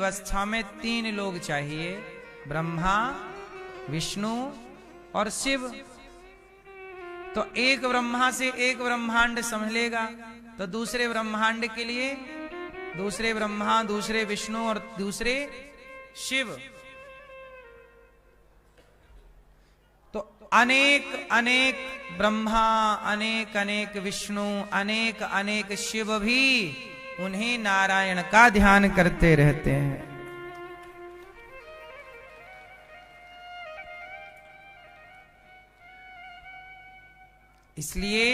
व्यवस्था में 3 लोग चाहिए, ब्रह्मा, विष्णु और शिव। तो एक ब्रह्मा से एक ब्रह्मांड समझ लेगा, तो दूसरे ब्रह्मांड के लिए दूसरे ब्रह्मा, दूसरे विष्णु और दूसरे शिव। तो अनेक अनेक ब्रह्मा, अनेक अनेक विष्णु, अनेक अनेक शिव भी उन्हीं नारायण का ध्यान करते रहते हैं। इसलिए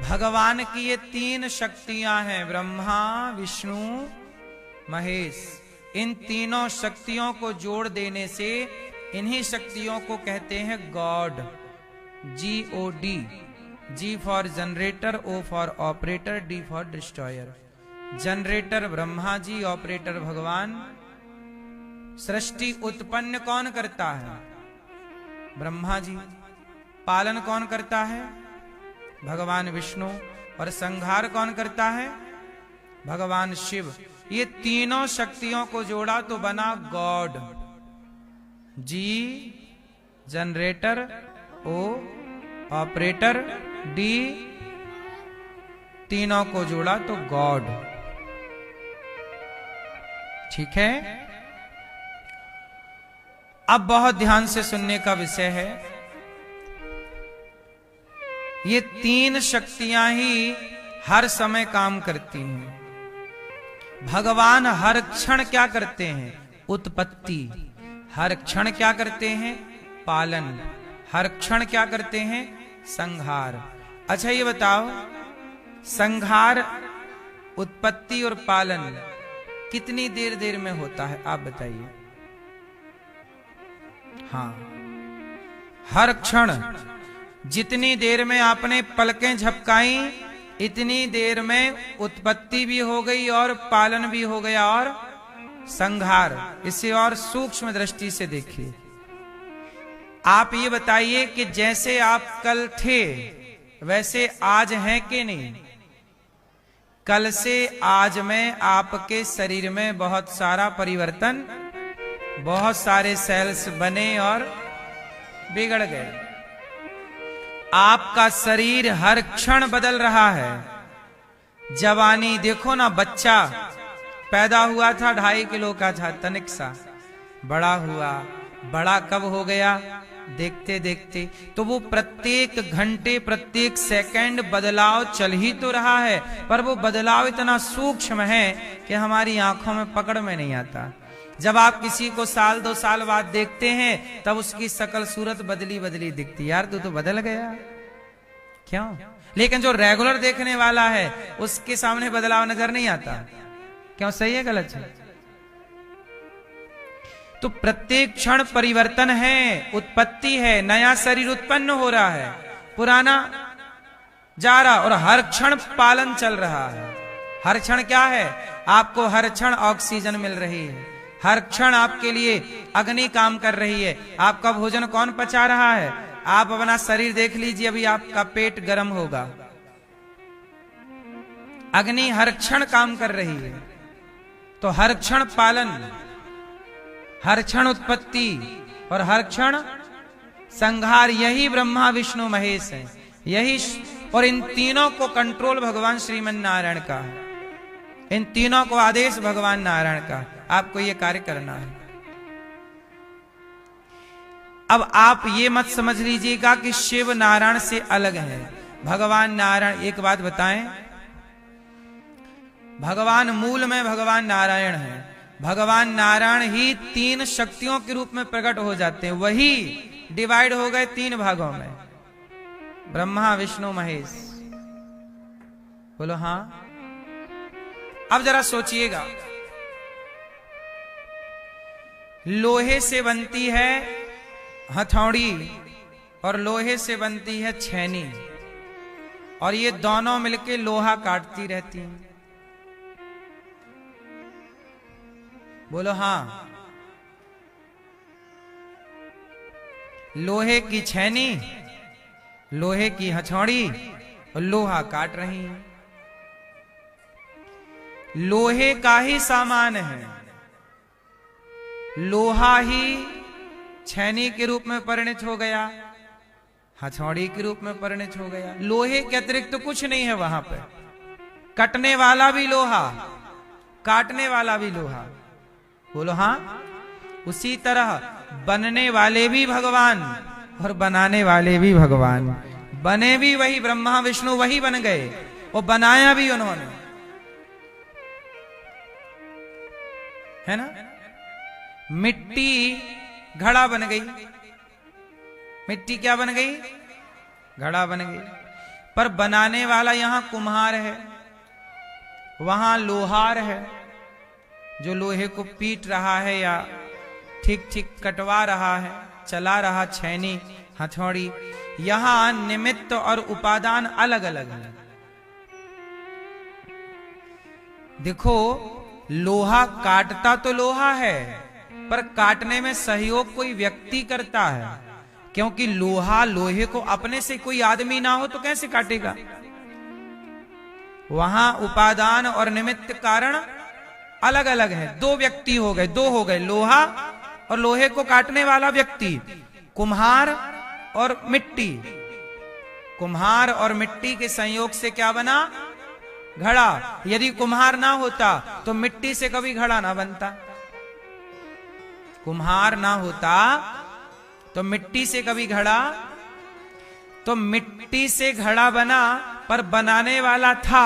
भगवान की ये 3 शक्तियां हैं, ब्रह्मा, विष्णु, महेश। इन तीनों शक्तियों को जोड़ देने से इन्हीं शक्तियों को कहते हैं god, GOD। G for generator, O for operator, D for destroyer. Generator Brahma ji, operator भगवान। सृष्टि उत्पन्न कौन करता है? ब्रह्मा जी। पालन कौन करता है? भगवान विष्णु। और संहार कौन करता है? भगवान शिव। ये तीनों शक्तियों को जोड़ा तो बना God. G generator, O operator, D तीनों को जोड़ा तो गॉड। ठीक है। अब बहुत ध्यान से सुनने का विषय है। ये 3 शक्तियां ही हर समय काम करती हैं। भगवान हर क्षण क्या करते हैं? उत्पत्ति। हर क्षण क्या करते हैं? पालन। हर क्षण क्या करते हैं? संहार। अच्छा ये बताओ, संहार, उत्पत्ति और पालन कितनी देर देर में होता है? आप बताइए। हाँ, हर क्षण। जितनी देर में आपने पलकें झपकाई, इतनी देर में उत्पत्ति भी हो गई और पालन भी हो गया और संहार। इसे और सूक्ष्म दृष्टि से देखिए। आप ये बताइए कि जैसे आप कल थे वैसे आज हैं कि नहीं? कल से आज में आपके शरीर में बहुत सारा परिवर्तन, बहुत सारे सेल्स बने और बिगड़ गए। आपका शरीर हर क्षण बदल रहा है। जवानी देखो ना, बच्चा पैदा हुआ था 2.5 किलो का था, तनिक सा बड़ा हुआ। बड़ा कब हो गया? देखते देखते। तो वो प्रत्येक घंटे, प्रत्येक सेकंड बदलाव चल ही तो रहा है, पर वो बदलाव इतना सूक्ष्म है कि हमारी आंखों में पकड़ में नहीं आता। जब आप किसी को 1-2 साल बाद देखते हैं तब उसकी शकल सूरत बदली बदली दिखती। यार तू तो बदल गया, क्यों? लेकिन जो रेगुलर देखने वाला है उसके सामने बदलाव नजर नहीं आता। क्यों? सही है गलत है? तो प्रत्येक क्षण परिवर्तन है, उत्पत्ति है, नया शरीर उत्पन्न हो रहा है, पुराना जा रहा, और हर क्षण पालन चल रहा है। हर क्षण क्या है? आपको हर क्षण ऑक्सीजन मिल रही है, हर क्षण आपके लिए अग्नि काम कर रही है। आपका भोजन कौन पचा रहा है? आप अपना शरीर देख लीजिए, अभी आपका पेट गर्म होगा। अग्नि हर क्षण काम कर रही है। तो हर क्षण पालन, हर क्षण उत्पत्ति और हर क्षण संहार। यही ब्रह्मा, विष्णु, महेश है। यही, और इन तीनों को कंट्रोल भगवान श्रीमन नारायण का है। इन तीनों को आदेश भगवान नारायण का। आपको ये कार्य करना है। अब आप ये मत समझ लीजिएगा कि शिव नारायण से अलग है। भगवान नारायण, एक बात बताएं, भगवान मूल में भगवान नारायण है। भगवान नारायण ही 3 शक्तियों के रूप में प्रकट हो जाते हैं। वही डिवाइड हो गए 3 भागों में, ब्रह्मा, विष्णु, महेश। बोलो हाँ। अब जरा सोचिएगा, लोहे से बनती है हथौड़ी और लोहे से बनती है छेनी, और ये दोनों मिलके लोहा काटती रहती हैं। बोलो हाँ। लोहे की छेनी, लोहे की हथौड़ी और लोहा काट रही है। लोहे का ही सामान है, लोहा ही छैनी के रूप में परिणत हो गया, हथौड़ी के रूप में परिणत हो गया। लोहे के अतिरिक्त तो कुछ नहीं है वहां पर। कटने वाला भी लोहा, काटने वाला भी लोहा। बोलो हाँ। उसी तरह बनने वाले भी भगवान और बनाने वाले भी भगवान। बने भी वही, ब्रह्मा विष्णु वही बन गए, और बनाया भी उन्होंने, है ना। मिट्टी घड़ा बन गई, मिट्टी क्या बन गई? घड़ा बन गई। पर बनाने वाला यहां कुम्हार है, वहां लोहार है, जो लोहे को पीट रहा है या ठीक ठीक कटवा रहा है, चला रहा छैनी हथौड़ी। यहां निमित्त और उपादान अलग अलग है। देखो, लोहा काटता तो लोहा है, पर काटने में सहयोग कोई व्यक्ति करता है, क्योंकि लोहा लोहे को अपने से कोई आदमी ना हो तो कैसे काटेगा। वहां उपादान और निमित्त कारण अलग अलग है। दो व्यक्ति हो गए, दो हो गए, लोहा और लोहे को काटने वाला व्यक्ति, कुम्हार और मिट्टी। कुम्हार और मिट्टी के संयोग से क्या बना? घड़ा। यदि कुम्हार ना होता तो मिट्टी से कभी घड़ा ना बनता। कुम्हार ना होता तो मिट्टी से कभी घड़ा, तो मिट्टी से घड़ा बना, पर बनाने वाला था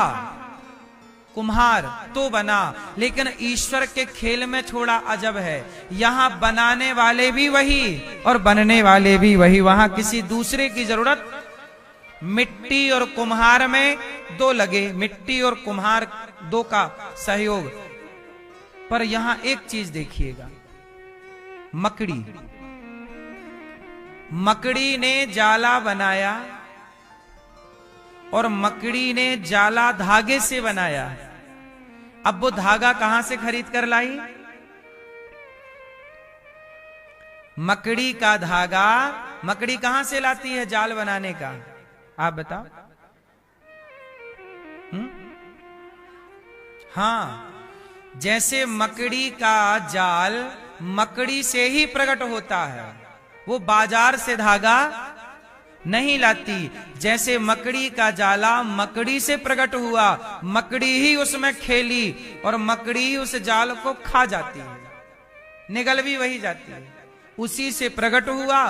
कुम्हार तो बना। लेकिन ईश्वर के खेल में थोड़ा अजब है, यहां बनाने वाले भी वही और बनने वाले भी वही। वहां किसी दूसरे की जरूरत, मिट्टी और कुम्हार में दो लगे, मिट्टी और कुम्हार दो का सहयोग। पर यहां एक चीज देखिएगा, मकड़ी। मकड़ी ने जाला बनाया और मकड़ी ने जाला धागे से बनाया। अब वो धागा कहां से खरीद कर लाई? मकड़ी का धागा मकड़ी कहां से लाती है जाल बनाने का? आप बताओ। हाँ, जैसे मकड़ी का जाल मकड़ी से ही प्रकट होता है, वो बाजार से धागा नहीं लाती। जैसे मकड़ी का जाला मकड़ी से प्रकट हुआ, मकड़ी ही उसमें खेली और मकड़ी ही उस जाल को खा जाती है, निगल भी वही जाती है। उसी से प्रकट हुआ,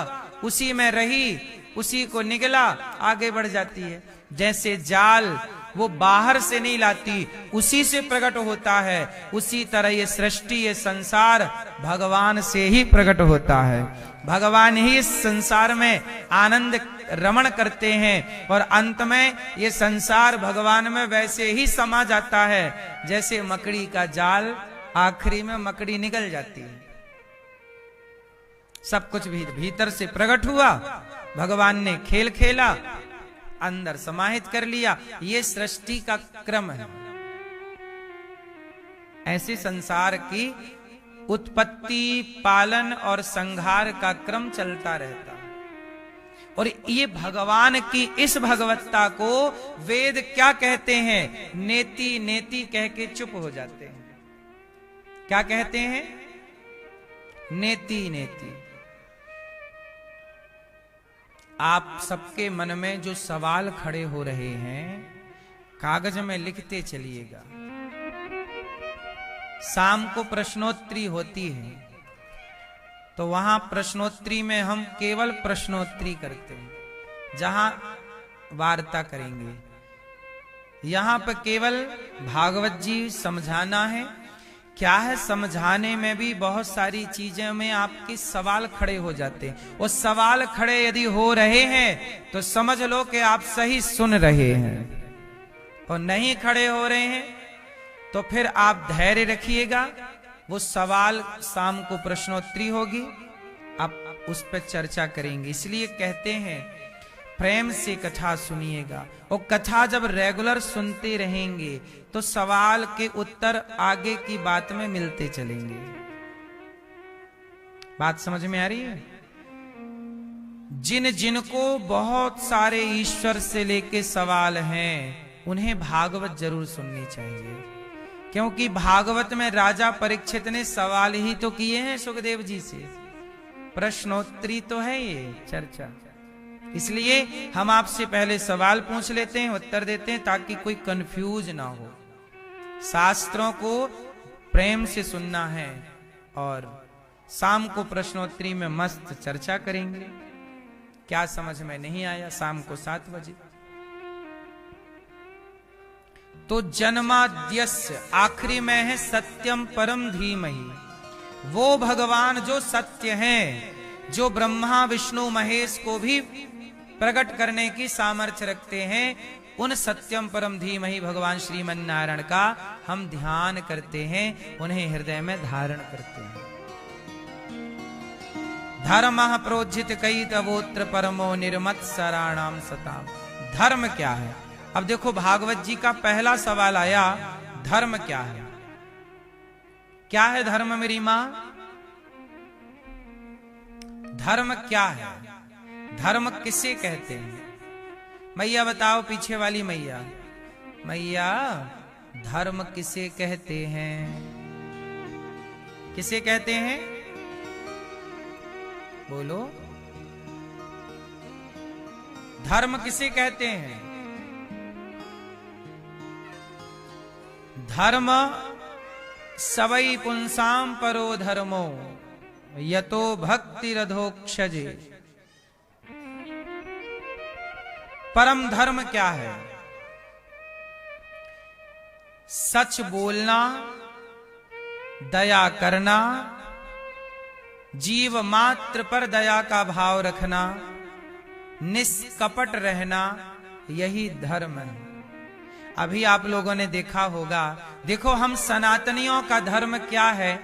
उसी में रही, उसी को निगला, आगे बढ़ जाती है। जैसे जाल वो बाहर से नहीं लाती, उसी से प्रकट होता है, उसी तरह ये सृष्टि, ये संसार भगवान से ही प्रकट होता है। भगवान ही इस संसार में आनंद रमण करते हैं और अंत में ये संसार भगवान में वैसे ही समा जाता है जैसे मकड़ी का जाल, आखिरी में मकड़ी निकल जाती है। सब कुछ भी भीतर से प्रकट हुआ, भगवान ने खेल खेला, अंदर समाहित कर लिया। ये सृष्टि का क्रम है। ऐसे संसार की उत्पत्ति, पालन और संहार का क्रम चलता रहता है। और ये भगवान की इस भगवत्ता को वेद क्या कहते हैं? नेति नेति कह के चुप हो जाते हैं। क्या कहते हैं? नेति नेति। आप सबके मन में जो सवाल खड़े हो रहे हैं, कागज में लिखते चलिएगा। शाम को प्रश्नोत्तरी होती है, तो वहां प्रश्नोत्तरी में हम केवल प्रश्नोत्तरी करते हैं, जहां वार्ता करेंगे। यहां पर केवल भागवत जी समझाना है। क्या है, समझाने में भी बहुत सारी चीजें में आपके सवाल खड़े हो जाते हैं। वो सवाल खड़े यदि हो रहे हैं तो समझ लो कि आप सही सुन रहे हैं, और नहीं खड़े हो रहे हैं तो फिर आप धैर्य रखिएगा। वो सवाल शाम को प्रश्नोत्तरी होगी, आप उस पर चर्चा करेंगे। इसलिए कहते हैं प्रेम से कथा सुनिएगा, और कथा जब रेगुलर सुनते रहेंगे तो सवाल के उत्तर आगे की बात में मिलते चलेंगे। बात समझ में आ रही है? जिन जिनको बहुत सारे ईश्वर से लेके सवाल हैं, उन्हें भागवत जरूर सुननी चाहिए, क्योंकि भागवत में राजा परीक्षित ने सवाल ही तो किए हैं सुखदेव जी से, प्रश्नोत्तरी तो है ये चर्चा। इसलिए हम आपसे पहले सवाल पूछ लेते हैं, उत्तर देते हैं, ताकि कोई कंफ्यूज ना हो। शास्त्रों को प्रेम से सुनना है और शाम को प्रश्नोत्तरी में मस्त चर्चा करेंगे। क्या समझ में नहीं आया, शाम को 7 बजे। तो जन्माद्यस्य आखिरी में है सत्यम परम धीमहि, वो भगवान जो सत्य हैं, जो ब्रह्मा विष्णु महेश को भी प्रकट करने की सामर्थ्य रखते हैं, उन सत्यम परम धीमहि भगवान श्रीमन नारायण का हम ध्यान करते हैं, उन्हें हृदय में धारण करते हैं। धर्मः प्रोज्झित कई तवोत्र परमो निर्मत सराणाम सताम। धर्म क्या है? अब देखो भागवत जी का पहला सवाल आया, धर्म क्या है? क्या है धर्म मेरी मां? धर्म क्या है? धर्म किसे कहते हैं? मैया बताओ, पीछे वाली मैया, मैया धर्म किसे कहते हैं? किसे कहते हैं? बोलो, धर्म किसे कहते हैं? धर्म सवै पुंसाम परो धर्मो यतो भक्ति रधोक्षजे। परम धर्म क्या है? सच बोलना, दया करना, जीव मात्र पर दया का भाव रखना, निष्कपट रहना, यही धर्म है। अभी आप लोगों ने देखा होगा, देखो हम सनातनियों का धर्म क्या है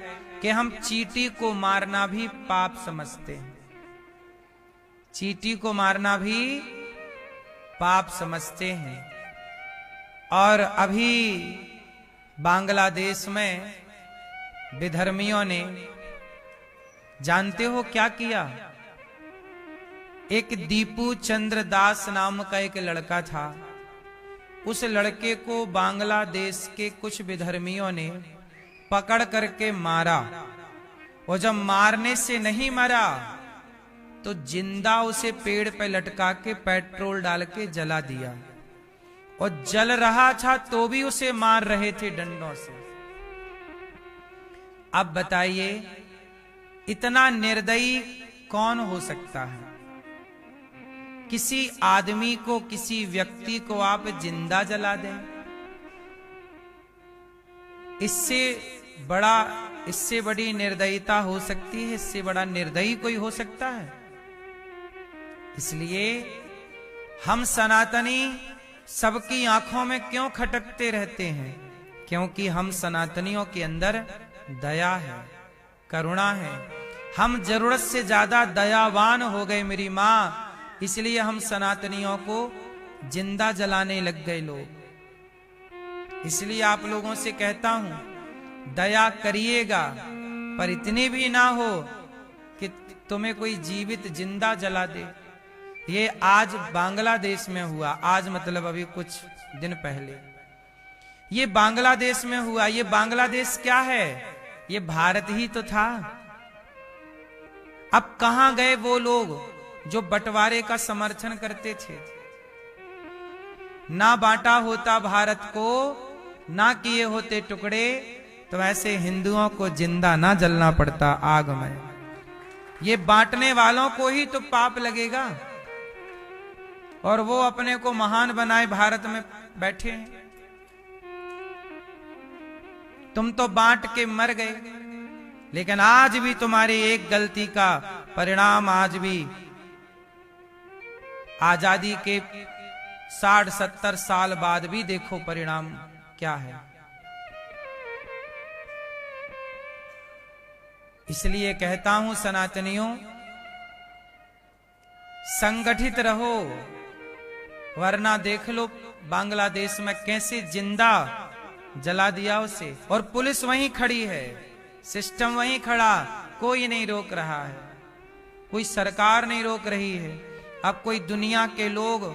कि हम चींटी को मारना भी पाप समझते हैं। चींटी को मारना भी पाप समझते हैं। और अभी बांग्लादेश में विधर्मियों ने, जानते हो क्या किया? एक दीपू चंद्र दास नाम का एक लड़का था, उस लड़के को बांग्लादेश के कुछ विधर्मियों ने पकड़ करके मारा, और जब मारने से नहीं मरा तो जिंदा उसे पेड़ पे लटका के पेट्रोल डाल के जला दिया, और जल रहा था तो भी उसे मार रहे थे डंडों से। अब बताइए, इतना निर्दयी कौन हो सकता है? किसी आदमी को, किसी व्यक्ति को आप जिंदा जला दें, इससे बड़ी निर्दयता हो सकती है? इससे बड़ा निर्दयी कोई हो सकता है? इसलिए हम सनातनी सबकी आंखों में क्यों खटकते रहते हैं? क्योंकि हम सनातनियों के अंदर दया है, करुणा है। हम जरूरत से ज्यादा दयावान हो गए मेरी मां, इसलिए हम सनातनियों को जिंदा जलाने लग गए लोग। इसलिए आप लोगों से कहता हूं, दया करिएगा, पर इतनी भी ना हो कि तुम्हें कोई जीवित जिंदा जला दे। ये आज बांग्लादेश में हुआ, आज मतलब अभी कुछ दिन पहले ये बांग्लादेश में हुआ। ये बांग्लादेश क्या है? ये भारत ही तो था। अब कहां गए वो लोग जो बंटवारे का समर्थन करते थे? ना बांटा होता भारत को, ना किए होते टुकड़े, तो ऐसे हिंदुओं को जिंदा ना जलना पड़ता आग में। ये बांटने वालों को ही तो पाप लगेगा, और वो अपने को महान बनाए भारत में बैठे हैं। तुम तो बांट के मर गए, लेकिन आज भी तुम्हारी एक गलती का परिणाम, आज भी आजादी के 60-70 साल बाद भी देखो परिणाम क्या है। इसलिए कहता हूं सनातनियों, संगठित रहो, वरना देख लो बांग्लादेश में कैसे जिंदा जला दिया उसे, और पुलिस वहीं खड़ी है, सिस्टम वहीं खड़ा, कोई नहीं रोक रहा है, कोई सरकार नहीं रोक रही है। अब कोई दुनिया के लोग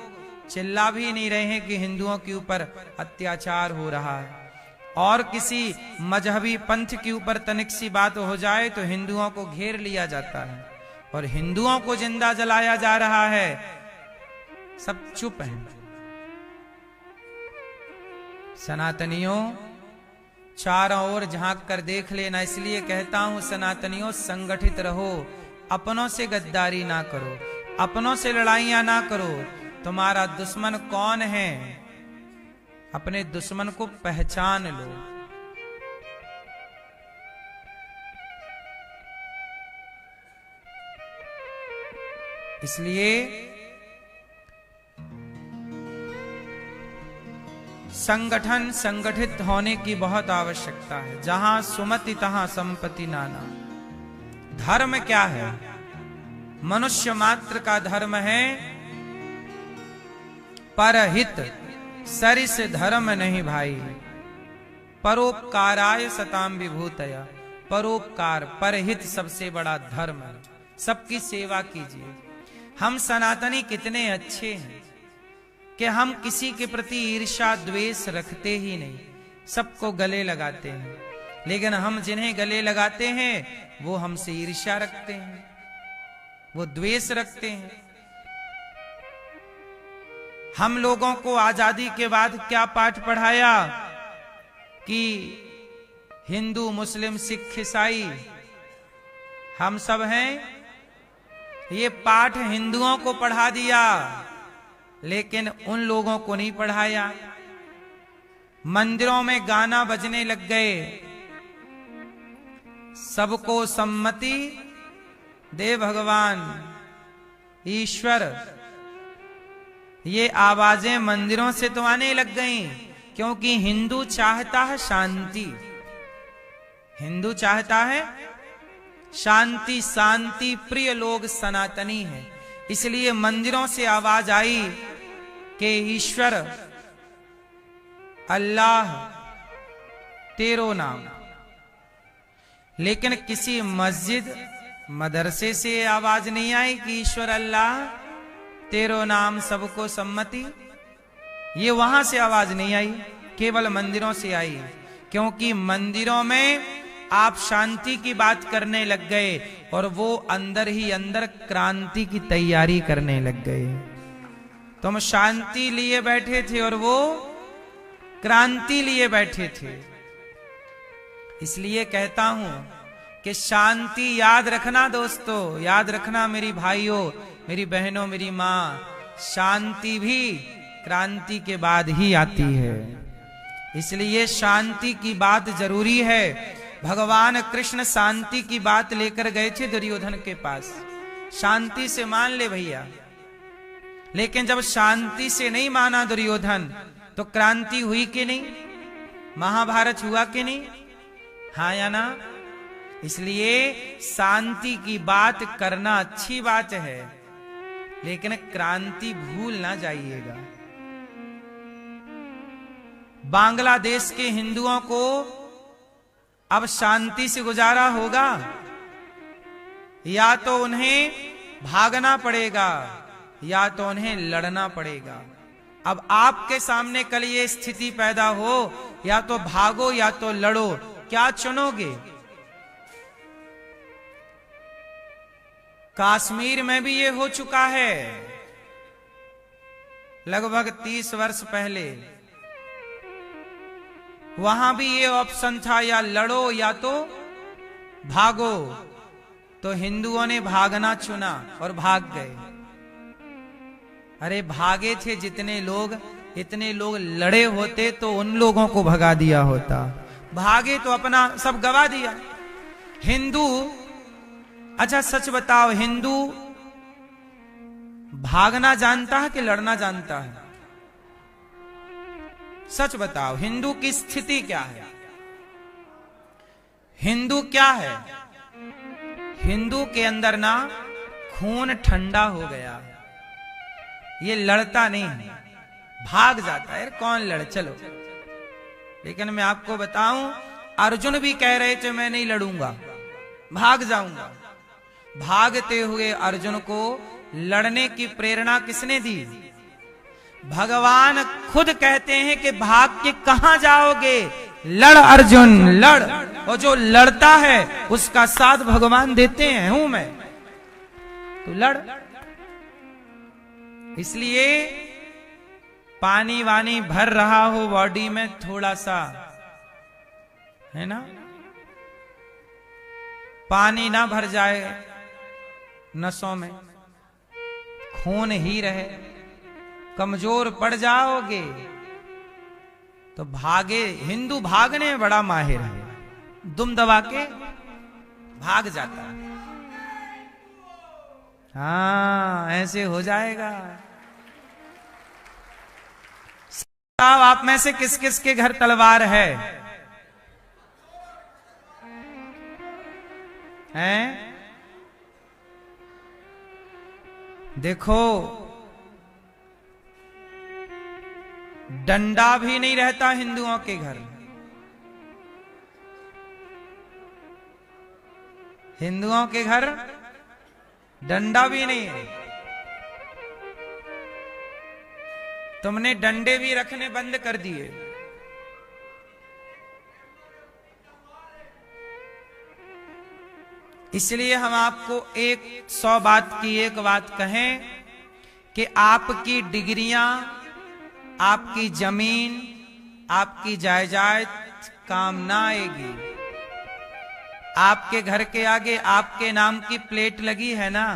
चिल्ला भी नहीं रहे हैं कि हिंदुओं के ऊपर अत्याचार हो रहा है। और किसी मजहबी पंथ के ऊपर तनिक सी बात हो जाए तो हिंदुओं को घेर लिया जाता है और हिंदुओं को जिंदा जलाया जा रहा है। सब चुप हैं। सनातनियों, चारों ओर झांक कर देख लेना। इसलिए कहता हूं सनातनियों, संगठित रहो, अपनों से गद्दारी ना करो, अपनों से लड़ाइयां ना करो। तुम्हारा दुश्मन कौन है, अपने दुश्मन को पहचान लो। इसलिए संगठन, संगठित होने की बहुत आवश्यकता है। जहां सुमति तहां संपत्ति नाना। धर्म क्या है? मनुष्य मात्र का धर्म है परहित, सरिस धर्म नहीं भाई। परोपकाराय सताम विभूतया। परोपकार, परहित सबसे बड़ा धर्म है। सबकी सेवा कीजिए। हम सनातनी कितने अच्छे हैं कि हम किसी के प्रति ईर्ष्या द्वेष रखते ही नहीं, सबको गले लगाते हैं। लेकिन हम जिन्हें गले लगाते हैं वो हमसे ईर्ष्या रखते हैं, वो द्वेष रखते हैं। हम लोगों को आजादी के बाद क्या पाठ पढ़ाया कि हिंदू, मुस्लिम, सिख, ईसाई हम सब हैं। ये पाठ हिंदुओं को पढ़ा दिया, लेकिन उन लोगों को नहीं पढ़ाया। मंदिरों में गाना बजने लग गए, सबको सम्मति दे भगवान ईश्वर। ये आवाजें मंदिरों से तो आने लग गईं, क्योंकि हिंदू चाहता है शांति। हिंदू चाहता है शांति, शांति प्रिय लोग सनातनी हैं। इसलिए मंदिरों से आवाज आई कि ईश्वर अल्लाह तेरो नाम। लेकिन किसी मस्जिद, मदरसे से आवाज नहीं आई कि ईश्वर अल्लाह तेरो नाम सबको सम्मति। ये वहां से आवाज नहीं आई, केवल मंदिरों से आई। क्योंकि मंदिरों में आप शांति की बात करने लग गए और वो अंदर ही अंदर क्रांति की तैयारी करने लग गए। तुम शांति लिए बैठे थे और वो क्रांति लिए बैठे थे। इसलिए कहता हूं कि शांति याद रखना दोस्तों, याद रखना मेरी भाइयों, मेरी बहनों, मेरी मां। शांति भी क्रांति के बाद ही आती है। इसलिए शांति की बात जरूरी है। भगवान कृष्ण शांति की बात लेकर गए थे दुर्योधन के पास। शांति से मान ले भैया। लेकिन जब शांति से नहीं माना दुर्योधन, तो क्रांति हुई कि नहीं? महाभारत हुआ कि नहीं? हाँ या ना? इसलिए शांति की बात करना अच्छी बात है, लेकिन क्रांति भूल ना जाइएगा। बांग्लादेश के हिंदुओं को अब शांति से गुजारा होगा, या तो उन्हें भागना पड़ेगा या तो उन्हें लड़ना पड़ेगा। अब आपके सामने कल ये स्थिति पैदा हो, या तो भागो या तो लड़ो, क्या चुनोगे? कश्मीर में भी ये हो चुका है लगभग 30 वर्ष पहले। वहां भी ये ऑप्शन था, या लड़ो या तो भागो। तो हिंदुओं ने भागना चुना और भाग गए। अरे भागे थे जितने लोग, इतने लोग लड़े होते तो उन लोगों को भगा दिया होता। भागे तो अपना सब गवा दिया। हिंदू, अच्छा सच बताओ, हिंदू भागना जानता है कि लड़ना जानता है? सच बताओ, हिंदू की स्थिति क्या है? हिंदू क्या है? हिंदू के अंदर ना खून ठंडा हो गया। ये लड़ता नहीं है, भाग जाता है। कौन लड़े, चलो। लेकिन मैं आपको बताऊं, अर्जुन भी कह रहे थे मैं नहीं लड़ूंगा, भाग जाऊंगा। भागते हुए अर्जुन को लड़ने की प्रेरणा किसने दी? भगवान खुद कहते हैं कि भाग के कहां जाओगे, लड़ अर्जुन लड़, और जो लड़ता है उसका साथ भगवान देते हैं, हूं मैं, तो लड़। इसलिए पानी वानी भर रहा हो बॉडी में थोड़ा सा, है ना, पानी ना भर जाए नसों में, खून ही रहे, कमजोर पड़ जाओगे तो भागे। हिंदू भागने में बड़ा माहिर है, दुम दबा के भाग जाता है। हाँ, ऐसे हो जाएगा। साहब, आप में से किस किस के घर तलवार है? हैं? देखो, डंडा भी नहीं रहता हिंदुओं के घर। हिंदुओं के घर डंडा भी नहीं है। तुमने डंडे भी रखने बंद कर दिए। इसलिए हम आपको 100 बात की एक बात कहें कि आपकी डिग्रियां, आपकी जमीन, आपकी जायदाद काम ना आएगी। आपके घर के आगे आपके नाम की प्लेट लगी है ना,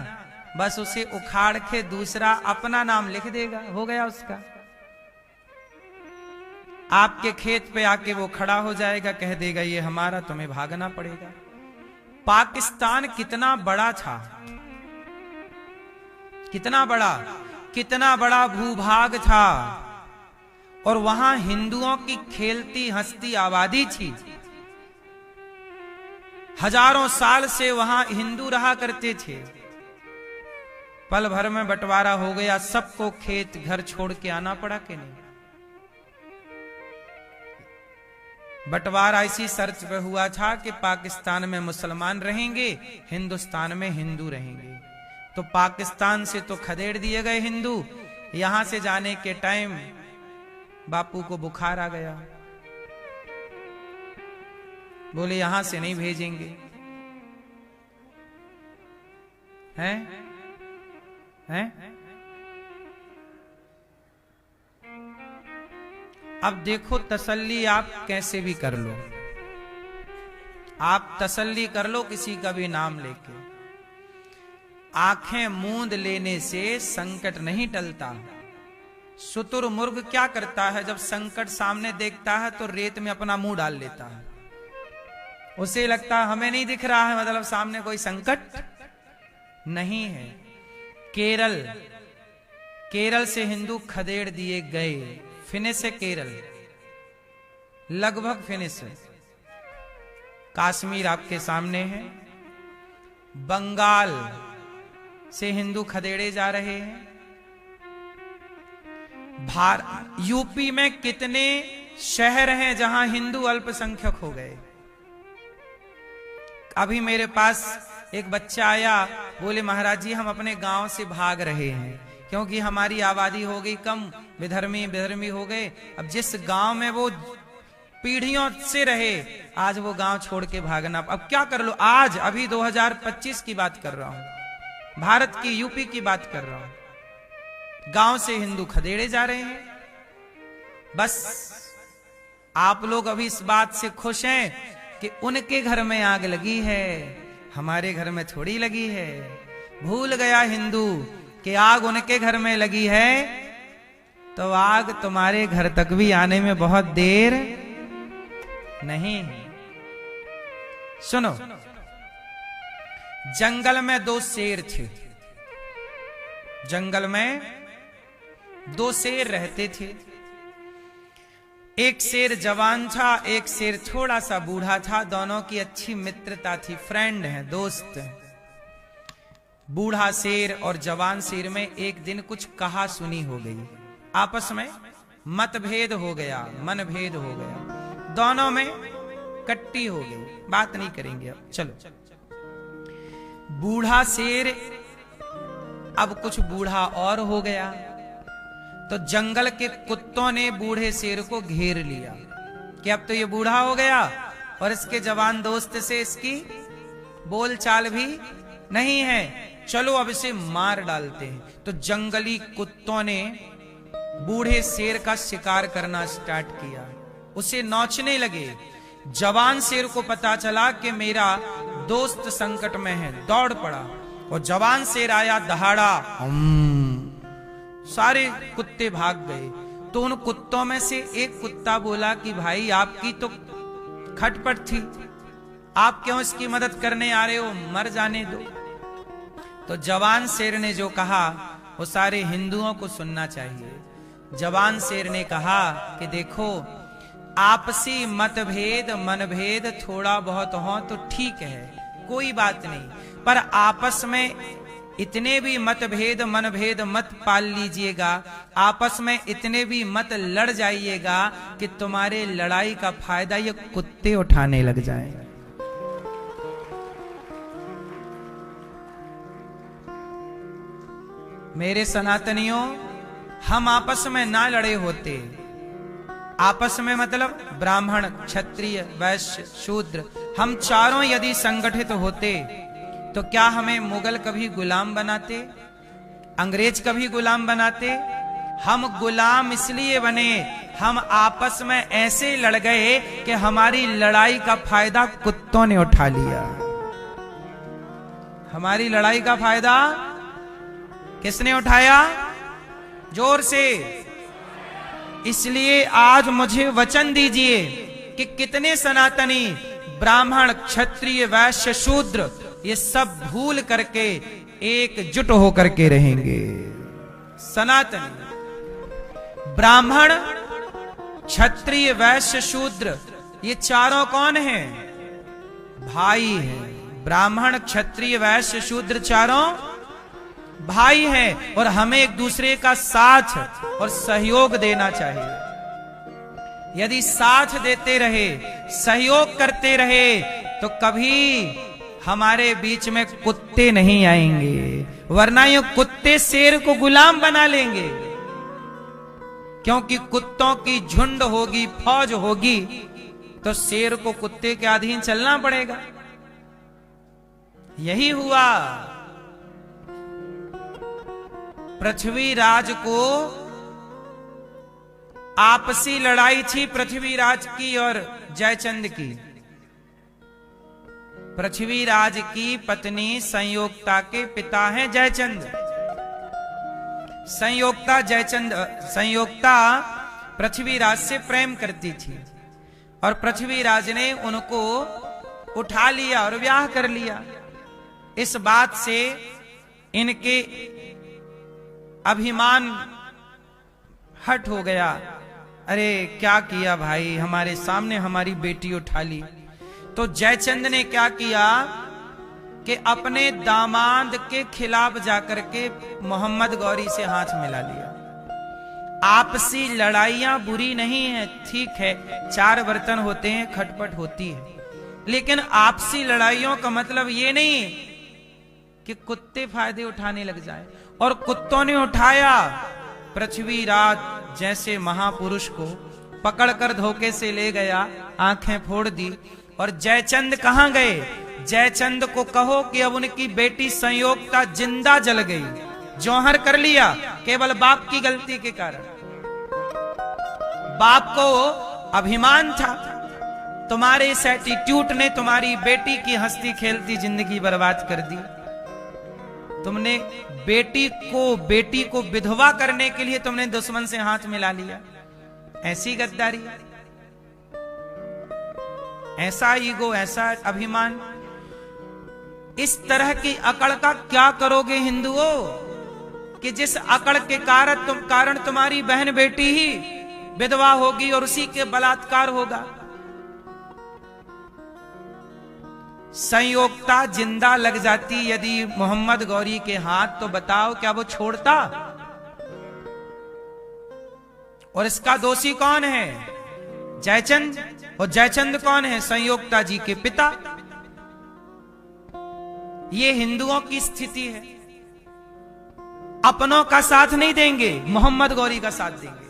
बस उसे उखाड़ के दूसरा अपना नाम लिख देगा, हो गया उसका। आपके खेत पे आके वो खड़ा हो जाएगा, कह देगा ये हमारा, तुम्हें भागना पड़ेगा। पाकिस्तान कितना बड़ा था, कितना बड़ा भूभाग था, और वहां हिंदुओं की खेलती हंसती आबादी थी। हजारों साल से वहां हिंदू रहा करते थे। पल भर में बंटवारा हो गया, सबको खेत घर छोड़ के आना पड़ा कि नहीं? बंटवारा इसी शर्त पे हुआ था कि पाकिस्तान में मुसलमान रहेंगे, हिंदुस्तान में हिंदू रहेंगे। तो पाकिस्तान से तो खदेड़ दिए गए हिंदू। यहां से जाने के टाइम बापू को बुखार आ गया, बोले यहां से नहीं भेजेंगे। हैं? अब देखो, तसल्ली आप कैसे भी कर लो, आप तसल्ली कर लो किसी का भी नाम लेके। आंखें मूंद लेने से संकट नहीं टलता। शुतुरमुर्ग क्या करता है, जब संकट सामने देखता है तो रेत में अपना मुंह डाल लेता है। उसे लगता है हमें नहीं दिख रहा है, मतलब सामने कोई संकट नहीं है। केरल से हिंदू खदेड़ दिए गए, फिनिश है केरल, लगभग फिनिश है। कश्मीर आपके सामने है। बंगाल से हिंदू खदेड़े जा रहे हैं। यूपी में कितने शहर हैं जहां हिंदू अल्पसंख्यक हो गए। अभी मेरे पास एक बच्चा आया, बोले महाराज जी हम अपने गांव से भाग रहे हैं क्योंकि हमारी आबादी हो गई कम, विधर्मी हो गए। अब जिस गांव में वो पीढ़ियों से रहे, आज वो गांव छोड़ के भागना, अब क्या कर लो। आज अभी 2025 की बात कर रहा हूं, भारत की यूपी की बात कर रहा हूं। गांव से हिंदू खदेड़े जा रहे हैं। बस आप लोग अभी इस बात से खुश हैं कि उनके घर में आग लगी है, हमारे घर में थोड़ी लगी है। भूल गया हिंदू कि आग उनके घर में लगी है तो आग तुम्हारे घर तक भी आने में बहुत देर नहीं। सुनो, जंगल में 2 शेर थे। जंगल में 2 शेर रहते थे। एक शेर जवान था, एक शेर थोड़ा सा बूढ़ा था। दोनों की अच्छी मित्रता थी, फ्रेंड हैं, दोस्त हैं। बूढ़ा शेर और जवान शेर में एक दिन कुछ कहा सुनी हो गई, आपस में मतभेद हो गया, मनभेद हो गया, दोनों में कट्टी हो गई। बात नहीं करेंगे अब, चलो। बूढ़ा शेर अब कुछ बूढ़ा और हो गया तो जंगल के कुत्तों ने बूढ़े शेर को घेर लिया। कि अब तो ये बूढ़ा हो गया और इसके जवान दोस्त से इसकी बोल चाल भी नहीं है, चलो अब इसे मार डालते हैं। तो जंगली कुत्तों ने बूढ़े शेर का शिकार करना स्टार्ट किया, उसे नोचने लगे। जवान शेर को पता चला कि मेरा दोस्त संकट में है, दौड़ पड़ा और जवान शेर आया दहाड़ा, सारे कुत्ते भाग गए। तो उन कुत्तों में से एक कुत्ता बोला कि भाई आपकी तो खटपट थी, आप क्यों इसकी मदद करने आ रहे हो, मर जाने दो। तो जवान शेर ने जो कहा वो सारे हिंदुओं को सुनना चाहिए। जवान शेर ने कहा कि देखो, आपसी मतभेद मनभेद थोड़ा बहुत हो तो ठीक है, कोई बात नहीं, पर आपस में इतने भी मतभेद मनभेद मत पाल लीजिएगा, आपस में इतने भी मत लड़ जाइएगा कि तुम्हारे लड़ाई का फायदा ये कुत्ते उठाने लग जाएं। मेरे सनातनियों, हम आपस में ना लड़े होते, आपस में मतलब ब्राह्मण क्षत्रिय वैश्य शूद्र, हम चारों यदि संगठित होते तो क्या हमें मुगल कभी गुलाम बनाते, अंग्रेज कभी गुलाम बनाते? हम गुलाम इसलिए बने, हम आपस में ऐसे लड़ गए कि हमारी लड़ाई का फायदा कुत्तों ने उठा लिया। हमारी लड़ाई का फायदा किसने उठाया? जोर से। इसलिए आज मुझे वचन दीजिए कि कितने सनातनी ब्राह्मण क्षत्रिय वैश्य शूद्र ये सब भूल करके एकजुट होकर के रहेंगे। सनातनी ब्राह्मण क्षत्रिय वैश्य शूद्र ये चारों कौन हैं? भाई हैं। ब्राह्मण क्षत्रिय वैश्य शूद्र चारों भाई हैं और हमें एक दूसरे का साथ और सहयोग देना चाहिए। यदि साथ देते रहे, सहयोग करते रहे तो कभी हमारे बीच में कुत्ते नहीं आएंगे, वरना ये कुत्ते शेर को गुलाम बना लेंगे। क्योंकि कुत्तों की झुंड होगी, फौज होगी, तो शेर को कुत्ते के अधीन चलना पड़ेगा। यही हुआ। पृथ्वीराज को आपसी लड़ाई थी, पृथ्वीराज की और जयचंद की। पृथ्वीराज की पत्नी संयोक्ता के पिता हैं जयचंद। संयोक्ता पृथ्वीराज से प्रेम करती थी और पृथ्वीराज ने उनको उठा लिया और ब्याह कर लिया। इस बात से इनके अभिमान हट हो गया। अरे क्या किया भाई, हमारे सामने हमारी बेटी उठा ली। तो जयचंद ने क्या किया कि अपने दामाद के खिलाफ जाकर के मोहम्मद गौरी से हाथ मिला लिया। आपसी लड़ाइयां बुरी नहीं है, ठीक है, चार बर्तन होते हैं, खटपट होती है, लेकिन आपसी लड़ाइयों का मतलब ये नहीं कि कुत्ते फायदे उठाने लग जाए। और कुत्तों ने उठाया। पृथ्वीराज जैसे महापुरुष को पकड़कर धोखे से ले गया, आंखें फोड़ दी। और जयचंद कहां गए? जयचंद को कहो कि अब उनकी बेटी संयोक्ता जिंदा जल गई, जौहर कर लिया, केवल बाप की गलती के कारण। बाप को अभिमान था, तुम्हारे इस एटीट्यूड ने तुम्हारी बेटी की हंसती खेलती जिंदगी बर्बाद कर दी। तुमने बेटी को विधवा करने के लिए तुमने दुश्मन से हाथ मिला लिया। ऐसी गद्दारी, ऐसा ईगो, ऐसा अभिमान। इस तरह की अकड़ का क्या करोगे हिंदुओं कि जिस अकड़ के कारण तुम्हारी बहन बेटी ही विधवा होगी और उसी के बलात्कार होगा। संयोक्ता जिंदा लग जाती यदि मोहम्मद गौरी के हाथ, तो बताओ क्या वो छोड़ता? और इसका दोषी कौन है? जयचंद। और जयचंद कौन है? संयोक्ता जी के पिता। ये हिंदुओं की स्थिति है। अपनों का साथ नहीं देंगे, मोहम्मद गौरी का साथ देंगे।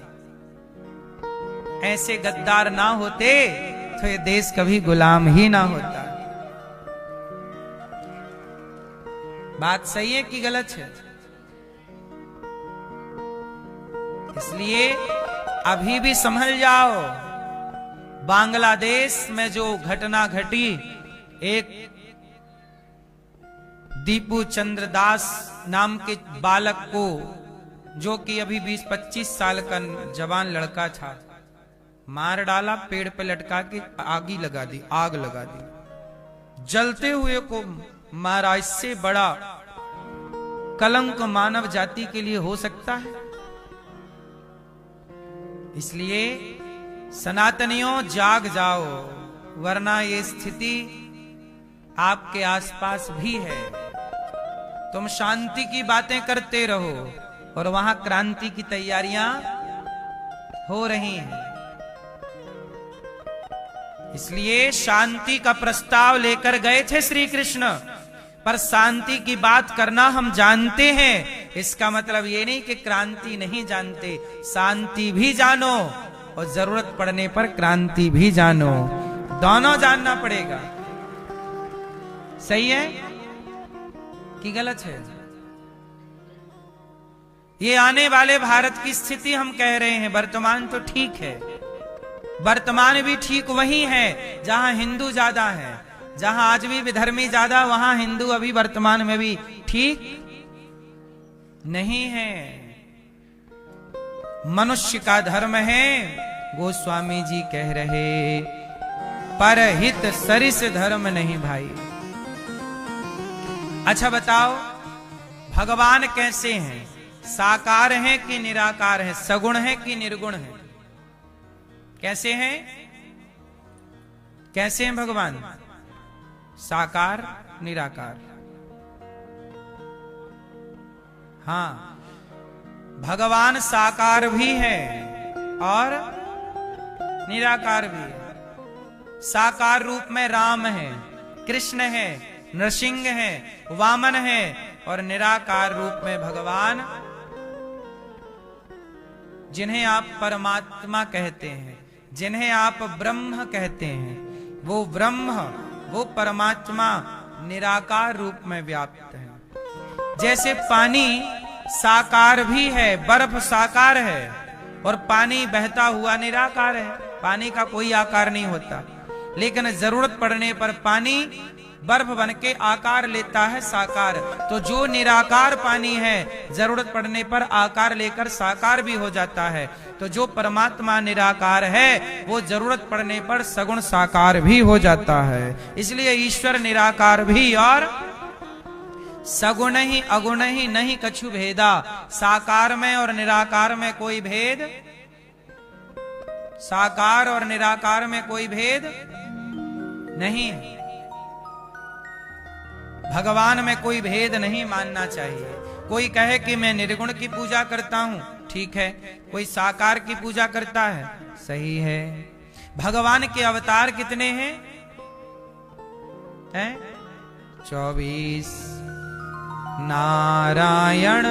ऐसे गद्दार ना होते तो ये देश कभी गुलाम ही ना होता। बात सही है कि गलत है? इसलिए अभी भी समझ जाओ, बांग्लादेश में जो घटना घटी, एक दीपू चंद्र दास नाम के बालक को, जो कि अभी 20-25 साल का जवान लड़का था, मार डाला, पेड़ पे लटका के आग लगा दी, जलते हुए को मारा। इससे बड़ा कलंक मानव जाति के लिए हो सकता है? इसलिए सनातनियों जाग जाओ, वरना ये स्थिति आपके आसपास भी है। तुम शांति की बातें करते रहो और वहां क्रांति की तैयारियां हो रही हैं। इसलिए शांति का प्रस्ताव लेकर गए थे श्री कृष्ण, पर शांति की बात करना हम जानते हैं। इसका मतलब ये नहीं कि क्रांति नहीं जानते, शांति भी जानो और जरूरत पड़ने पर क्रांति भी जानो, दोनों जानना पड़ेगा। सही है कि गलत है? ये आने वाले भारत की स्थिति हम कह रहे हैं, वर्तमान तो ठीक है, वर्तमान भी ठीक वही है जहां हिंदू ज्यादा है, जहां आज भी विधर्मी ज्यादा, वहां हिंदू अभी वर्तमान में भी ठीक नहीं है। मनुष्य का धर्म है, गोस्वामी जी कह रहे, परहित सरिस धर्म नहीं भाई। अच्छा बताओ, भगवान कैसे हैं? साकार हैं कि निराकार हैं? सगुण हैं कि निर्गुण हैं? कैसे हैं? कैसे हैं भगवान? साकार, निराकार। हां, भगवान साकार भी है और निराकार भी है। साकार रूप में राम है, कृष्ण है, नरसिंह है, वामन है, और निराकार रूप में भगवान, जिन्हें आप परमात्मा कहते हैं, जिन्हें आप ब्रह्म कहते हैं, वो ब्रह्म, वो परमात्मा निराकार रूप में व्याप्त है। जैसे पानी साकार भी है, बर्फ साकार है, और पानी बहता हुआ निराकार है। पानी का कोई आकार नहीं होता, लेकिन जरूरत पड़ने पर पानी बर्फ बन के आकार लेता है, साकार। तो जो निराकार पानी है, जरूरत पड़ने पर आकार लेकर साकार भी हो जाता है। तो जो परमात्मा निराकार है, वो जरूरत पड़ने पर सगुण साकार भी हो जाता है। इसलिए ईश्वर निराकार भी और सगुण ही अगुण ही नहीं कछु भेदा। साकार में और निराकार में कोई भेद, साकार और निराकार में कोई भेद नहीं है। भगवान में कोई भेद नहीं मानना चाहिए। कोई कहे कि मैं निर्गुण की पूजा करता हूं, ठीक है, कोई साकार की पूजा करता है, सही है। भगवान के अवतार कितने हैं? 24। नारायण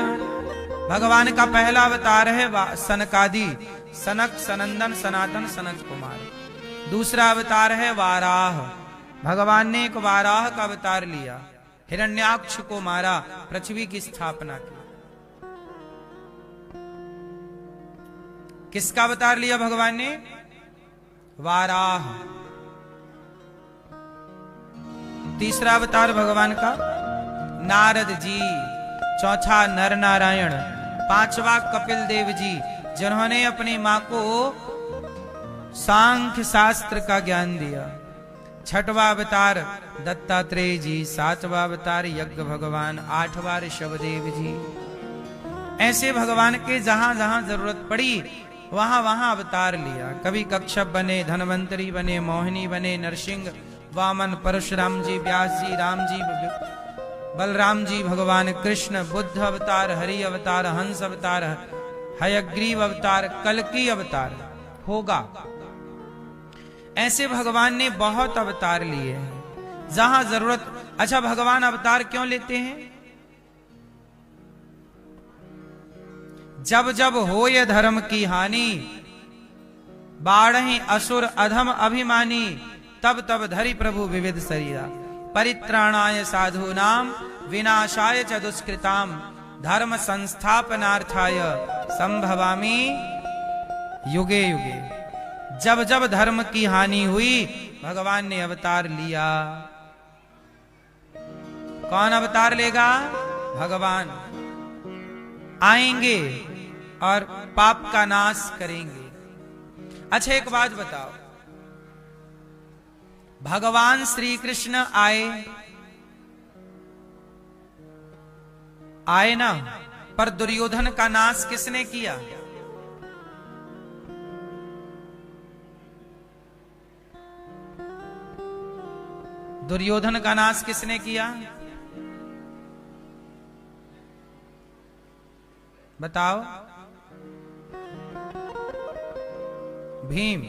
भगवान का पहला अवतार है सनकादि, सनक, सनंदन, सनातन, सनत कुमार। दूसरा अवतार है वाराह। भगवान ने एक वाराह का अवतार लिया, हिरण्याक्ष को मारा, पृथ्वी की स्थापना की। किसका अवतार लिया भगवान ने? वाराह। तीसरा अवतार भगवान का नारद जी, चौथा नर नारायण, पांचवा कपिल देव जी, जिन्होंने अपनी मां को सांख्य शास्त्र का ज्ञान दिया। छठवां अवतार दत्तात्रेय जी, सातवां अवतार यज्ञ भगवान, आठवां ऋषभदेव जी। ऐसे भगवान के जहां जहां जरूरत पड़ी वहां वहां अवतार लिया। कभी कच्छप बने, धनवंतरी बने, मोहिनी बने, नरसिंह, वामन, परशुराम जी, व्यास जी, राम जी, बलराम जी, भगवान कृष्ण, बुद्ध अवतार, हरि अवतार, हंस अवतार, हयग्रीव अवतार, कल्कि अवतार होगा। ऐसे भगवान ने बहुत अवतार लिए हैं जहां जरूरत। अच्छा, भगवान अवतार क्यों लेते हैं? जब जब हो ये धर्म की हानि, बाढ़हि असुर अधम अभिमानी, तब तब धरि प्रभु विविध शरीरा। परित्राणाय साधूनाम विनाशाय च दुष्कृताम, धर्म संस्थापनार्थाय संभवामि युगे युगे। जब जब धर्म की हानि हुई भगवान ने अवतार लिया। कौन अवतार लेगा? भगवान आएंगे और पाप का नाश करेंगे। अच्छा एक बात बताओ, भगवान श्री कृष्ण आए ना, पर दुर्योधन का नाश किसने किया? दुर्योधन का नाश किसने किया? बताओ। भीम।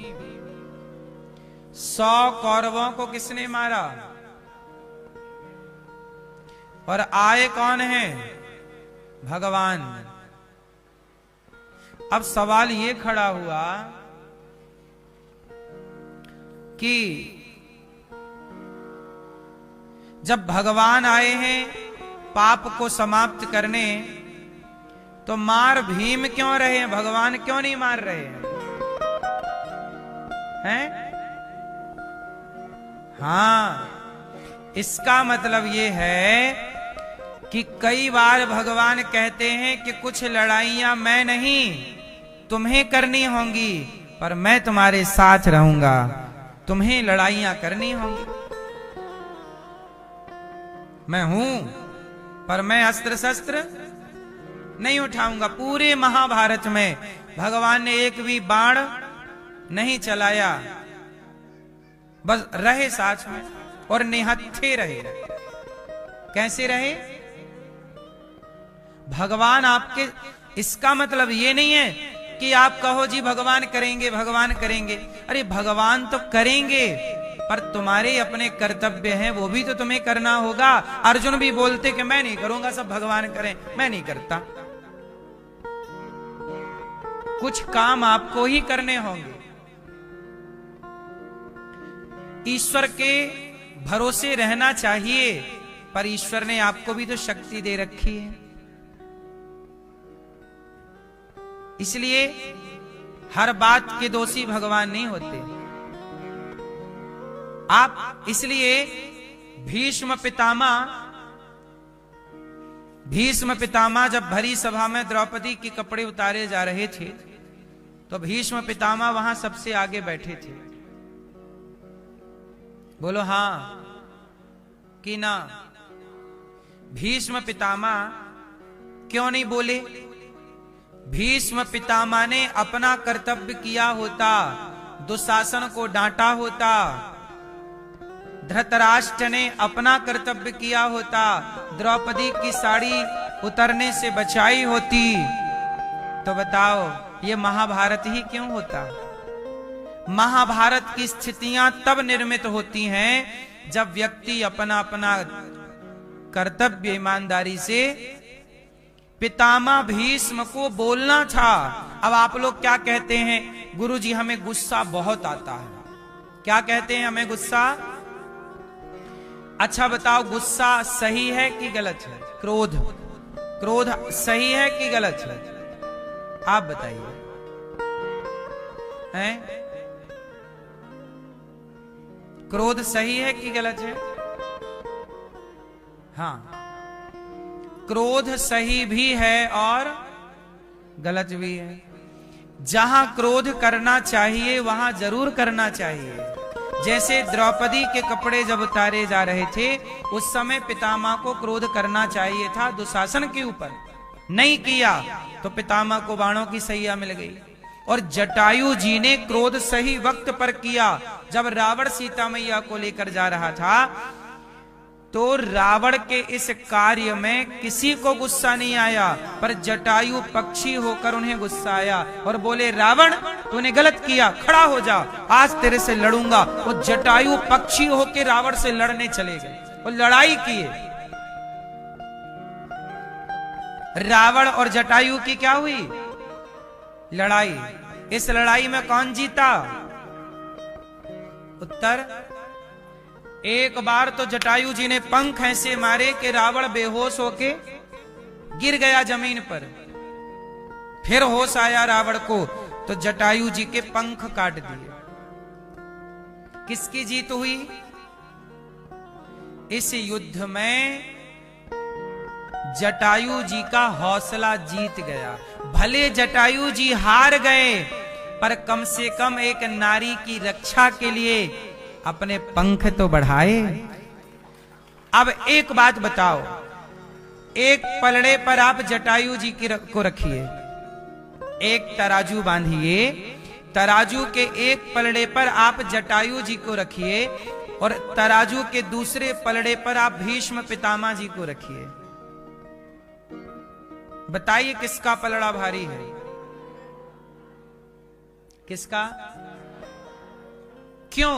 100 कौरवों को किसने मारा? और आए कौन है? भगवान। अब सवाल ये खड़ा हुआ कि जब भगवान आए हैं पाप को समाप्त करने, तो मार भीम क्यों रहे हैं? भगवान क्यों नहीं मार रहे हैं? हाँ, इसका मतलब ये है कि कई बार भगवान कहते हैं कि कुछ लड़ाइयां मैं नहीं तुम्हें करनी होंगी, पर मैं तुम्हारे साथ रहूंगा, तुम्हें लड़ाइयां करनी होंगी। मैं हूं पर मैं अस्त्र शस्त्र नहीं उठाऊंगा। पूरे महाभारत में भगवान ने एक भी बाण नहीं चलाया, बस रहे साथ में और निहत्थे रहे। कैसे रहे? भगवान आपके, इसका मतलब ये नहीं है कि आप कहो जी भगवान करेंगे भगवान करेंगे। अरे भगवान तो करेंगे, पर तुम्हारे अपने कर्तव्य हैं, वो भी तो तुम्हें करना होगा। अर्जुन भी बोलते कि मैं नहीं करूंगा, सब भगवान करें, मैं नहीं करता। कुछ काम आपको ही करने होंगे। ईश्वर के भरोसे रहना चाहिए, पर ईश्वर ने आपको भी तो शक्ति दे रखी है। इसलिए हर बात के दोषी भगवान नहीं होते आप। इसलिए भीष्म पितामह जब भरी सभा में द्रौपदी के कपड़े उतारे जा रहे थे, तो भीष्म पितामह वहां सबसे आगे बैठे थे। बोलो हां कि ना? भीष्म पितामह क्यों नहीं बोले? भीष्म पितामह ने अपना कर्तव्य किया होता, दुशासन को डांटा होता, धृतराष्ट्र ने अपना कर्तव्य किया होता, द्रौपदी की साड़ी उतरने से बचाई होती, तो बताओ ये महाभारत ही क्यों होता? महाभारत की स्थितियां तब निर्मित होती हैं जब व्यक्ति अपना अपना कर्तव्य ईमानदारी से। पितामह भीष्म को बोलना था। अब आप लोग क्या कहते हैं? गुरुजी हमें गुस्सा बहुत आता है। क्या कहते हैं? हमें गुस्सा। अच्छा बताओ, गुस्सा सही है कि गलत है? क्रोध सही है कि गलत है? आप बताइए। हैं? क्रोध सही है कि गलत है? हाँ, क्रोध सही भी है और गलत भी है। जहां क्रोध करना चाहिए वहां जरूर करना चाहिए। जैसे द्रौपदी के कपड़े जब उतारे जा रहे थे, उस समय पितामह को क्रोध करना चाहिए था दुशासन के ऊपर, नहीं किया तो पितामह को बाणों की सैया मिल गई। और जटायु जी ने क्रोध सही वक्त पर किया। जब रावण सीता मैया को लेकर जा रहा था, तो रावण के इस कार्य में किसी को गुस्सा नहीं आया, पर जटायु पक्षी होकर उन्हें गुस्सा आया और बोले, रावण तूने गलत किया, खड़ा हो जा, आज तेरे से लड़ूंगा। वो जटायु पक्षी होकर रावण से लड़ने चले गए और लड़ाई किए। रावण और जटायु की क्या हुई? लड़ाई। इस लड़ाई में कौन जीता? उत्तर, एक बार तो जटायु जी ने पंख ऐसे मारे कि रावण बेहोश होके गिर गया जमीन पर। फिर होश आया रावण को तो जटायु जी के पंख काट दिए। किसकी जीत हुई? इस युद्ध में जटायु जी का हौसला जीत गया। भले जटायु जी हार गए, पर कम से कम एक नारी की रक्षा के लिए अपने पंख तो बढ़ाए। अब एक बात बताओ, एक पलड़े पर आप जटायु जी को रखिए, एक तराजू बांधिए, तराजू के एक पलड़े पर आप जटायु जी को रखिए और तराजू के दूसरे पलड़े पर आप भीष्म पितामह जी को रखिए। बताइए किसका पलड़ा भारी है? किसका? क्यों?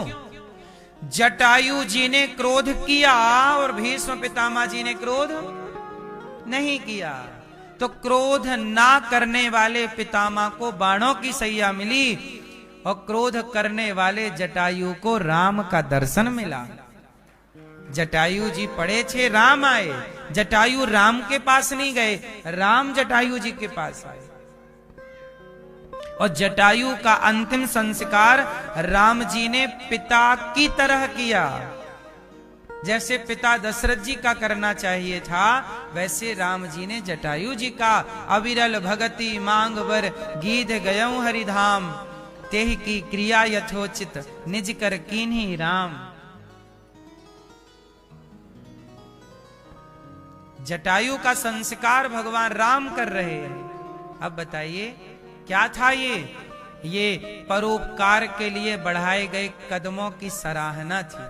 जटायु जी ने क्रोध किया और भीष्म पितामह जी ने क्रोध नहीं किया। तो क्रोध ना करने वाले पितामह को बाणों की सैया मिली और क्रोध करने वाले जटायु को राम का दर्शन मिला। जटायु जी पड़े थे, राम आए। जटायु राम के पास नहीं गए, राम जटायु जी के पास आए। और जटायु का अंतिम संस्कार राम जी ने पिता की तरह किया। जैसे पिता दशरथ जी का करना चाहिए था, वैसे राम जी ने जटायु जी का। अविरल भगति मांग बर गीध गयऊ हरिधाम, तेह की क्रिया यथोचित निज कर कीन्ही राम। जटायु का संस्कार भगवान राम कर रहे हैं। अब बताइए क्या था ये परोपकार के लिए बढ़ाए गए कदमों की सराहना थी।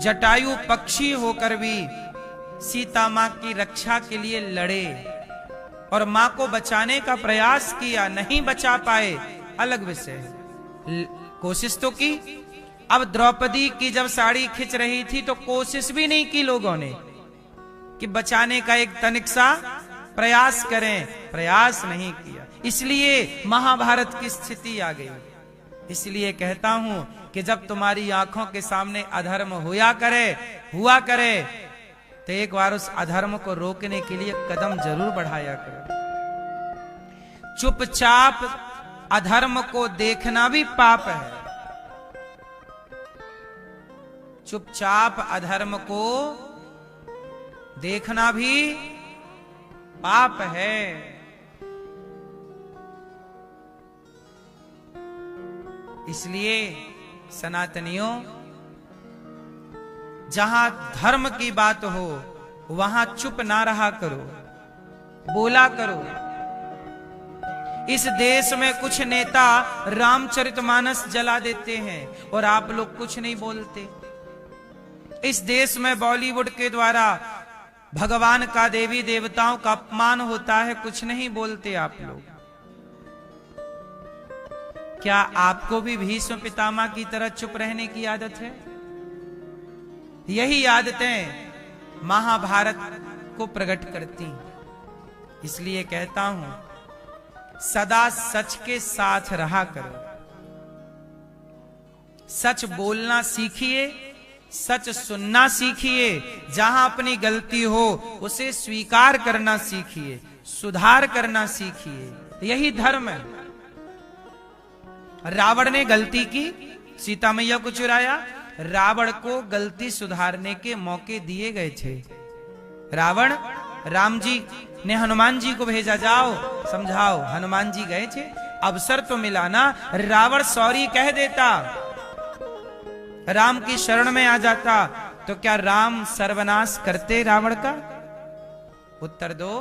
जटायु पक्षी होकर भी सीता मां की रक्षा के लिए लड़े और मां को बचाने का प्रयास किया, नहीं बचा पाए, अलग विषय है। कोशिश तो की। अब द्रौपदी की जब साड़ी खिंच रही थी तो कोशिश भी नहीं की लोगों ने कि बचाने का एक तनिक सा प्रयास करें, प्रयास नहीं किया। इसलिए महाभारत की स्थिति आ गई। इसलिए कहता हूं कि जब तुम्हारी आंखों के सामने अधर्म हुआ करे तो एक बार उस अधर्म को रोकने के लिए कदम जरूर बढ़ाया करो। चुपचाप अधर्म को देखना भी पाप है। चुपचाप अधर्म को देखना भी पाप है। इसलिए सनातनियों, जहां धर्म की बात हो वहां चुप ना रहा करो, बोला करो। इस देश में कुछ नेता रामचरितमानस जला देते हैं और आप लोग कुछ नहीं बोलते। इस देश में बॉलीवुड के द्वारा भगवान का, देवी देवताओं का अपमान होता है, कुछ नहीं बोलते आप लोग। क्या आपको भी भीष्म पितामह की तरह चुप रहने की आदत है? यही आदतें महाभारत को प्रकट करती। इसलिए कहता हूं, सदा सच के साथ रहा करो। सच बोलना सीखिए, सच सुनना सीखिए। जहां अपनी गलती हो उसे स्वीकार करना सीखिए, सुधार करना सीखिए। यही धर्म है। रावण ने गलती की, सीता मैया को चुराया। रावण को गलती सुधारने के मौके दिए गए थे। राम जी ने हनुमान जी को भेजा, जाओ समझाओ। हनुमान जी गए थे, अवसर तो मिला ना। रावण सॉरी कह देता, राम की शरण में आ जाता, तो क्या राम सर्वनाश करते रावण का? उत्तर दो।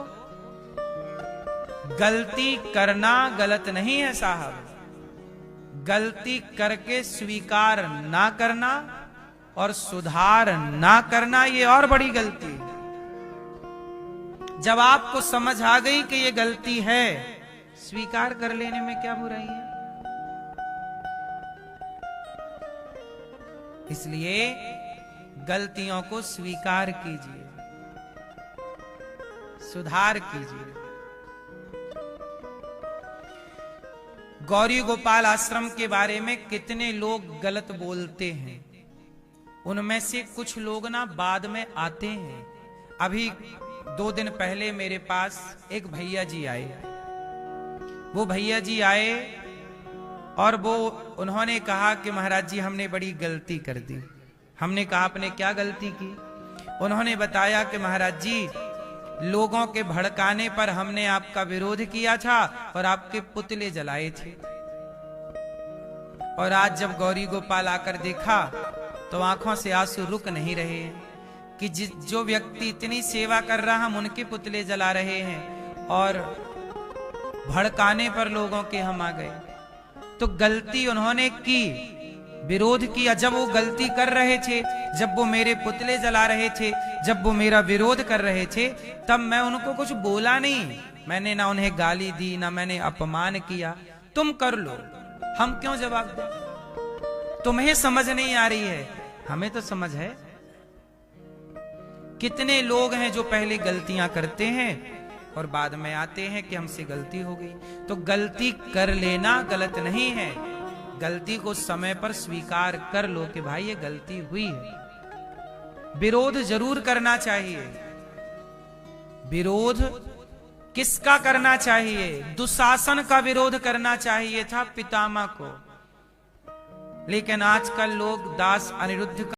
गलती करना गलत नहीं है साहब। गलती करके स्वीकार ना करना और सुधार ना करना, ये और बड़ी गलती। जब आपको समझ आ गई कि ये गलती है, स्वीकार कर लेने में क्या बुराई है? इसलिए गलतियों को स्वीकार कीजिए, सुधार कीजिए। गौरी गोपाल आश्रम के बारे में कितने लोग गलत बोलते हैं। उनमें से कुछ लोग ना बाद में आते हैं। अभी 2 दिन पहले मेरे पास एक भैया जी आए। वो भैया जी आए और उन्होंने कहा कि महाराज जी हमने बड़ी गलती कर दी। हमने कहा आपने क्या गलती की? उन्होंने बताया कि महाराज जी लोगों के भड़काने पर हमने आपका विरोध किया था और आपके पुतले जलाए थे। और आज जब गौरी गोपाल आकर देखा तो आंखों से आंसू रुक नहीं रहे हैं कि जो व्यक्ति इतनी सेवा कर रहा हम उनके पुतले जला रहे हैं और भड़काने पर लोगों के हम आ गए। तो गलती उन्होंने की, विरोध किया। जब वो गलती कर रहे थे, जब वो मेरे पुतले जला रहे थे, जब वो मेरा विरोध कर रहे थे, तब मैं उनको कुछ बोला नहीं। मैंने ना उन्हें गाली दी, ना मैंने अपमान किया। तुम कर लो, हम क्यों जवाब दें? तुम्हें समझ नहीं आ रही है, हमें तो समझ है। कितने लोग हैं जो पहले गलतियां करते हैं और बाद में आते हैं कि हमसे गलती हो गई। तो गलती कर लेना गलत नहीं है। गलती को समय पर स्वीकार कर लो कि भाई ये गलती हुई है। विरोध जरूर करना चाहिए। विरोध किसका करना चाहिए? दुशासन का विरोध करना चाहिए था, पितामह को। लेकिन आजकल लोग दास अनिरुद्ध